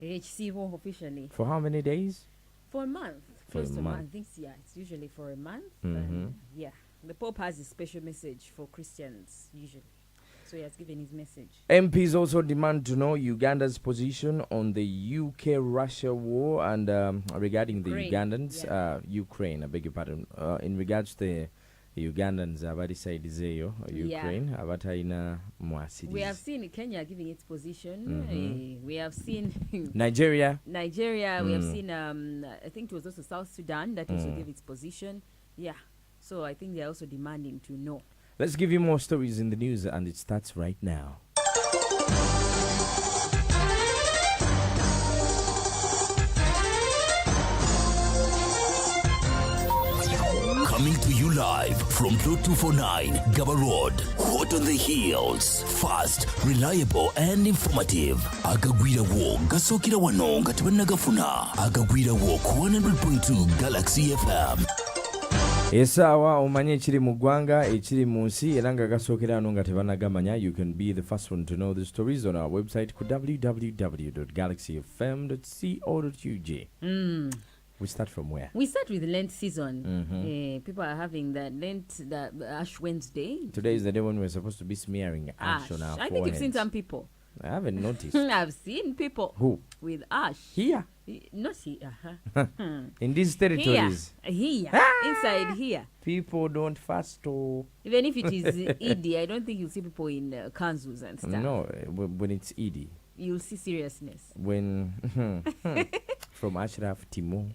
HCO officially. For how many days? For a month. For Close a to a month. month. I think, yeah, it's usually for a month. Mm-hmm. Yeah. The Pope has a special message for Christians, usually. So he has given his message. MPs also demand to know Uganda's position on the UK-Russia war and regarding the Ukraine. Ugandans, Ukraine, I beg your pardon, in regards to the Ugandans, abalisaidizeeyo Ukraine, abatalina mwasirizi. We have seen Kenya giving its position. We have seen Nigeria. We have seen, I think it was also South Sudan that also gave its position. Yeah. So I think they're also demanding to know. Let's give you more stories in the news, and it starts right now. Coming to you live from Plot 249, Gaba Road. Hot on the heels. Fast, reliable, and informative. Agagwira wo gasokira wano nga tebanagafuna. Agagwira wo ku 100.2 Galaxy FM. Esaawa omanye ekiri mu ggwanga ekiri mu nsi era nga gasookera ano nga tebanagamanya. You can be the first one to know the stories on our website ku www.galaxyfm.co.ug. We start from where? We start with Lent season. People are having the Lent, the Ash Wednesday. Today is the day when we're supposed to be smearing ash on our I think you've seen foreheads. some people. I haven't noticed. I've seen people. Who? With ash. Here. Not here. In these territories. Here. Inside here. People don't fast or... Even if it is Eid, I don't think you'll see people in kanzus and stuff. No, when it's Eid. You'll see seriousness. When... from Ashraf Timo.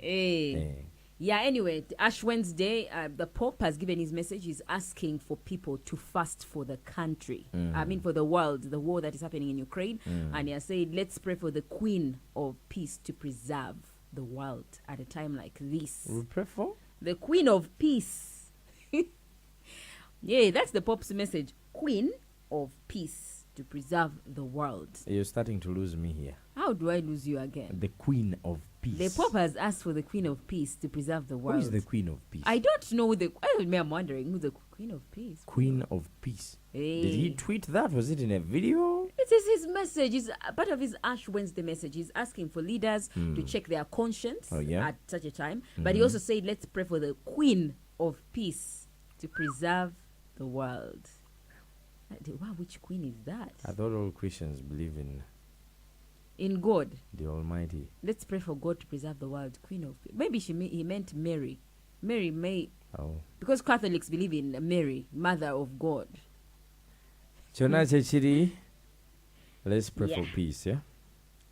Yeah, anyway, Ash Wednesday, the Pope has given his message. He's asking for people to fast for the country. I mean, for the world, the war that is happening in Ukraine. And he has said, let's pray for the Queen of Peace to preserve the world at a time like this. We pray for? The Queen of Peace. Yeah, that's the Pope's message. Queen of Peace to preserve the world. You're starting to lose me here. How do I lose you again? The Queen of Peace. The Pope has asked for the Queen of Peace to preserve the world. Who is the Queen of Peace? I don't know I'm wondering who the Queen of Peace. Queen of Peace. Hey. Did he tweet that? Was it in a video? It is his message. It's part of his Ash Wednesday message. He's asking for leaders to check their conscience at such a time. But he also said, let's pray for the Queen of Peace to preserve the world. Wow, which queen is that? I thought all Christians believe in God, the Almighty. Let's pray for God to preserve the world. Queen of Peace. Maybe he meant Mary. Mary may... Oh. Because Catholics believe in Mary, Mother of God. Let's pray for peace, yeah?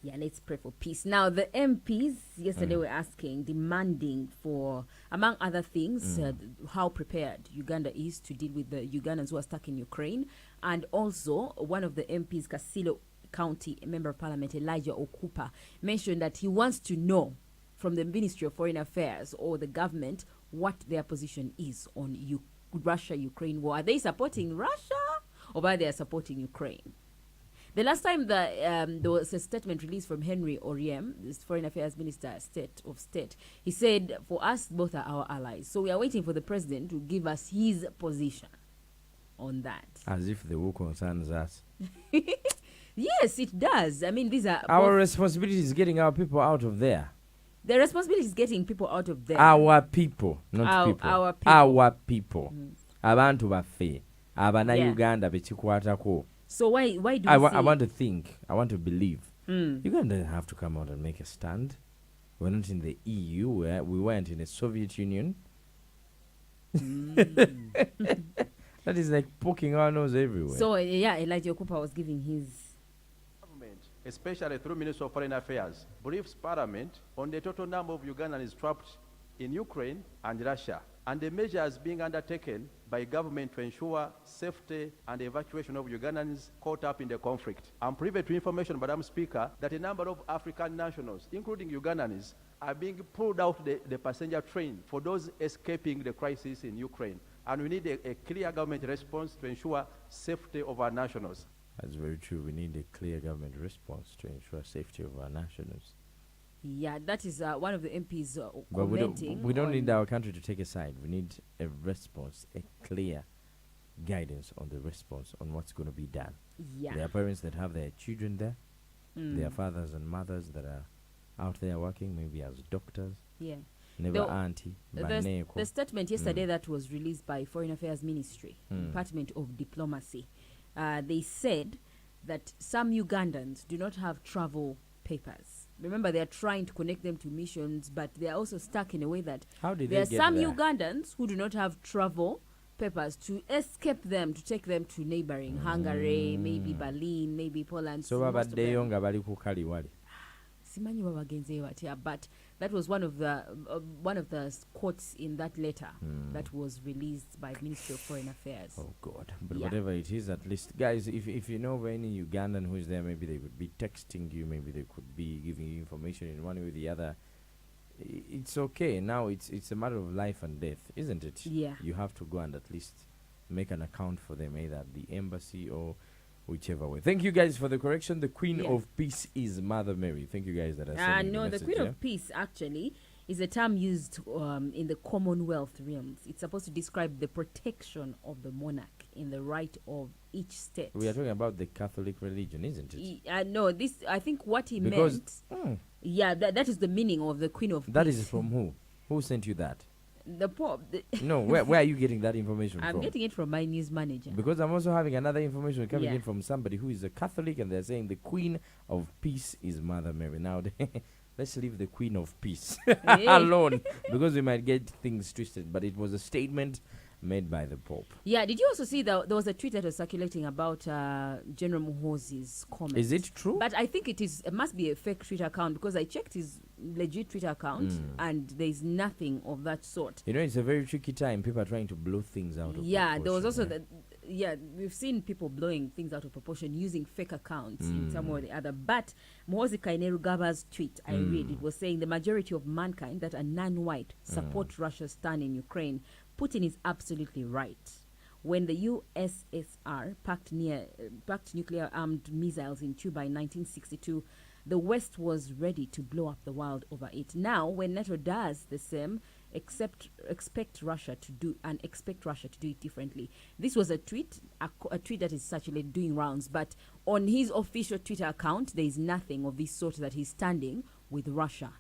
Yeah, let's pray for peace. Now, the MPs yesterday were asking, demanding for, among other things, how prepared Uganda is to deal with the Ugandans who are stuck in Ukraine. And also, one of the MPs, Kasilo County Member of Parliament, Elijah Okupa, mentioned that he wants to know from the Ministry of Foreign Affairs or the government what their position is on Russia-Ukraine war. Are they supporting Russia or are they supporting Ukraine? The last time there was a statement released from Henry Oriem, the Foreign Affairs Minister of State, he said, for us, both are our allies. So we are waiting for the president to give us his position on that. As if the war concerns us. Yes, it does. I mean, these are... Our responsibility is getting our people out of there. The responsibility is getting people out of there. Our people, not people. Our people. Our people. Abantu baffe. Abana Uganda bechikwatako. So why do I want to think, I want to believe. Uganda doesn't have to come out and make a stand. We're not in the EU, we weren't in the Soviet Union. That is like poking our nose everywhere. So, Elijah Okupa was giving his... Government, especially through Minister of Foreign Affairs, briefs Parliament on the total number of Ugandans trapped in Ukraine and Russia, and the measures being undertaken by government to ensure safety and evacuation of Ugandans caught up in the conflict. I'm privy to information, Madam Speaker, that a number of African nationals, including Ugandans, are being pulled out the passenger train for those escaping the crisis in Ukraine. And we need a clear government response to ensure safety of our nationals. That's very true. We need a clear government response to ensure safety of our nationals. Yeah, that is one of the MPs but commenting. we don't need our country to take a side. We need a response, a clear guidance on the response on what's going to be done. Yeah. There are parents that have their children there. Their fathers and mothers that are out there working, maybe as doctors. Yeah. Never auntie. The statement yesterday that was released by Foreign Affairs Ministry, Department of Diplomacy, they said that some Ugandans do not have travel papers. Remember, they are trying to connect them to missions, but they are also stuck in a way that there are some Ugandans who do not have travel papers to escape them, to take them to neighboring Hungary, maybe Berlin, maybe Poland. So babaddeyo nga bali ku kaliwali. Simanyi babagenze batya, but that was one of the quotes in that letter that was released by Ministry of Foreign Affairs. Oh God! But whatever it is, at least, guys, if you know of any Ugandan who is there, maybe they would be texting you, maybe they could be giving you information in one way or the other. It's okay. Now it's a matter of life and death, isn't it? Yeah. You have to go and at least make an account for them, either at the embassy or whichever way. Thank you guys for the correction. The Queen of Peace is Mother Mary. Thank you guys that are sending no, the the message. Queen of Peace actually is a term used in the Commonwealth realms. It's supposed to describe the protection of the monarch in the right of each state. We are talking about the Catholic religion, isn't it? No, this I think what he because, meant. Yeah, that is the meaning of the Queen of Peace. That is from who? Who sent you that? The Pope. No, where are you getting that information from? I'm getting it from my news manager. Because I'm also having another information coming in from somebody who is a Catholic, and they're saying the Queen of Peace is Mother Mary. Now, let's leave the Queen of Peace alone, because we might get things twisted. But it was a statement made by the Pope. Yeah, did you also see that there was a tweet that was circulating about General Muhoozi's comment? Is it true? But I think it must be a fake Twitter account, because I checked his legit Twitter account and there's nothing of that sort. You know, it's a very tricky time. People are trying to blow things out of proportion. There was also we've seen people blowing things out of proportion using fake accounts in some way or the other. But Muhoozi Kainerugaba's tweet, I read, it was saying the majority of mankind that are non-white support Russia's stand in Ukraine. Putin is absolutely right. When the USSR packed nuclear-armed missiles in Cuba in 1962, the West was ready to blow up the world over it. Now, when NATO does the same, expect Russia to do it differently. This was a tweet that is actually doing rounds, but on his official Twitter account, there is nothing of this sort that he's standing with Russia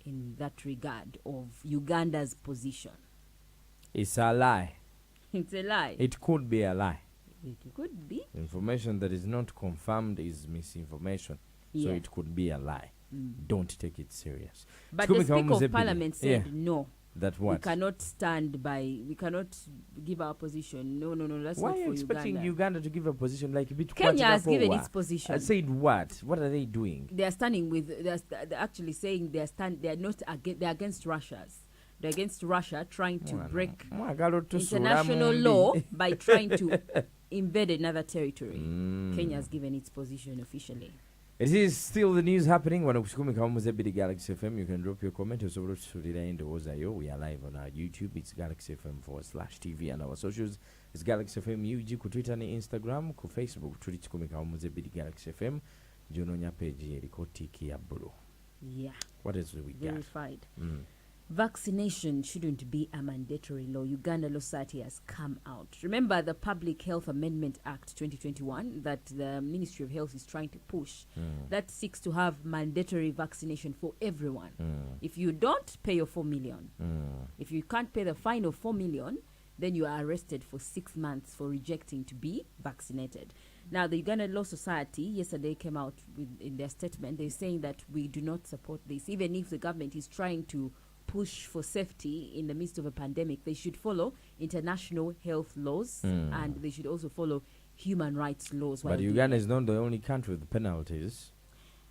in that regard of Uganda's position. It's a lie. It's a lie. It could be a lie. It could be. Information that is not confirmed is misinformation. So it could be a lie. Don't take it serious. But the Speaker of Parliament said no. That what? We cannot stand by. We cannot give our position. No. That's Why not for are you expecting Uganda to give a position like Kenya has given its position. I said what? What are they doing? They are standing with. They're actually saying they are not against. They're against Russia's. They're against Russia trying to break international law by trying to invade another territory. Kenya has given its position officially. It is still the news happening. When Muze Galaxy FM, you can drop your comment. We are live on our YouTube. It's Galaxy FM /TV, and our socials is Galaxy FM UG ku Twitter and Instagram, ku Facebook. Tuli Muze Galaxy FM. Jononya page eriko tiki ya blue. Yeah. What else do we got? Verified. Vaccination shouldn't be a mandatory law. Uganda Law Society has come out. Remember the Public Health Amendment Act 2021 that the Ministry of Health is trying to push that seeks to have mandatory vaccination for everyone. If you don't, pay your 4 million. If you can't pay the fine of 4 million, then you are arrested for 6 months for rejecting to be vaccinated. Now, the Uganda Law Society yesterday came out in their statement. They're saying that we do not support this. Even if the government is trying to push for safety in the midst of a pandemic, they should follow international health laws and they should also follow human rights laws. But Uganda is not the only country with penalties.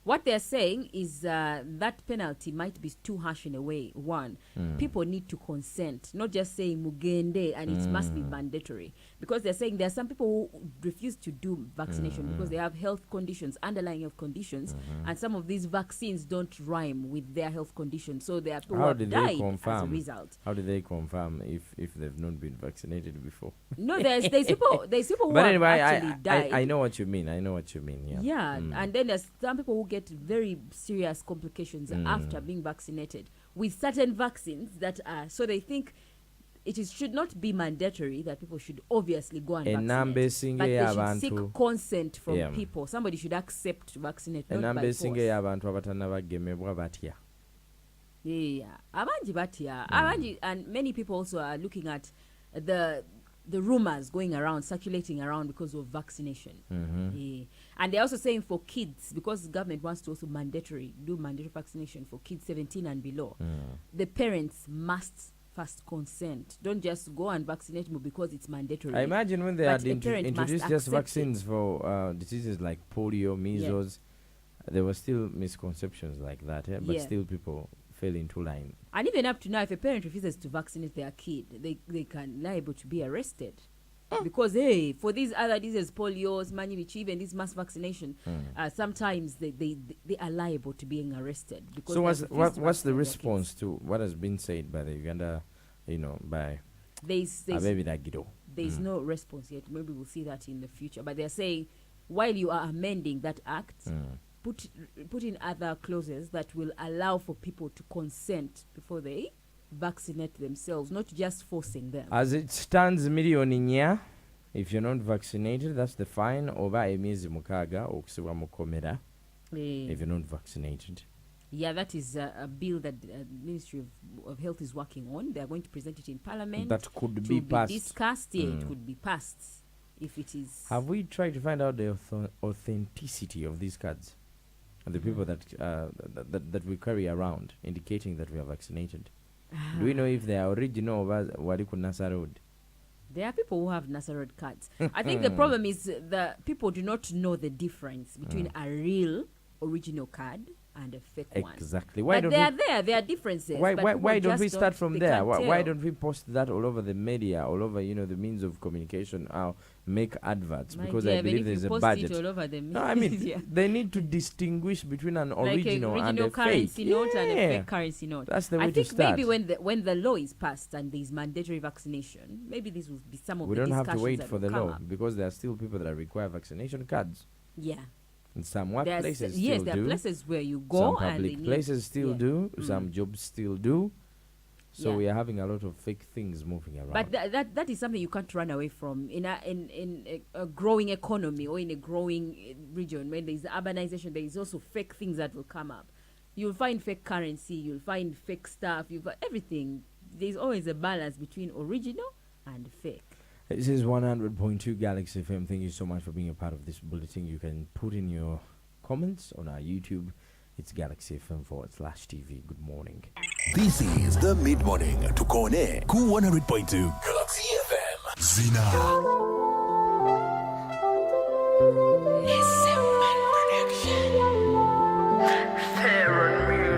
What they're saying is that penalty might be too harsh in a way. One, people need to consent, not just saying mugende and it must be mandatory. Because they're saying there are some people who refuse to do vaccination because they have health conditions, underlying health conditions, and some of these vaccines don't rhyme with their health conditions. So there are people who have died as a result. How do they confirm if they've not been vaccinated before? No, there's people who but have anyway, actually died. I know what you mean. Yeah. And then there's some people who get very serious complications after being vaccinated with certain vaccines that are, so they think should not be mandatory that people should obviously go and Enambe vaccinate, but they should y'abantu- seek consent from Yeah. people. Somebody should accept to vaccinate, not enamba by esinga force. y'abantu abatannabagemebwa batya. Yeah, abanji batya, abanji, and many people also are looking at the rumors going around, circulating around because of vaccination. Yeah. And they're also saying for kids, because the government wants to also do mandatory vaccination for kids 17 and below. The parents must first consent. Don't just go and vaccinate them because it's mandatory. I imagine when they But had a parent introduced must just accept vaccines for diseases like polio, measles, there were still misconceptions like that, but Yeah. still people fell into line. And even up to now, if a parent refuses to vaccinate their kid, they can liable to be arrested. Because for these other diseases, polios, manivichi, even this mass vaccination, sometimes they are liable to being arrested. Because So they have refused to what's the vaccinate their response to what has been said by the Uganda, by kids. Abebi Dagido? There's no response yet. Maybe we'll see that in the future. But they're saying, while you are amending that act, put in other clauses that will allow for people to consent before they vaccinate themselves, not just forcing them. As it stands, million in year, if you're not vaccinated, that's the fine. Over emyezi mukaga okusibwa mukomera if you're not vaccinated. Yeah, that is a bill that the Ministry of Health is working on. They are going to present it in Parliament. That could to be passed. discussed. Yeah, it could be passed if it is. Have we tried to find out the authenticity of these cards? And the people that that we carry around, indicating that we are vaccinated. Do we know if they are original or Waliku Nasa Road? There are people who have NASA Road cards. I think the problem is that people do not know the difference between a real original card and a fake one. Exactly. But there are differences. Why but don't just we start from they there? can't Why tell. don't we post that all over the media, all over the means of communication, make adverts? My Because dear, I even believe if there's you a post budget. it all over the No, I mean media. they need to distinguish between an Like original a and a currency fake. note and a Yeah. fake currency note. That's the way I to think start. maybe when the law is passed and there's mandatory vaccination, maybe this will be some of We the don't have discussions to wait that for will the come law up. because there are still people that require vaccination cards. Yeah. And some There's- workplaces yes, still there do. are places where you Some go and they public need, places still yeah. do. Some jobs still do. So Yeah. we are having a lot of fake things moving around. But that is something you can't run away from in a growing economy or in a growing region. When there is urbanization, there is also fake things that will come up. You'll find fake currency. You'll find fake stuff. You've got everything. There's always a balance between original and fake. This is 100.2 Galaxy FM. Thank you so much for being a part of this bulletin. You can put in your comments on our YouTube. It's Galaxy FM /TV. Good morning. This is the mid-morning to Kone Ku 100.2 Galaxy FM. Zzina. Listen.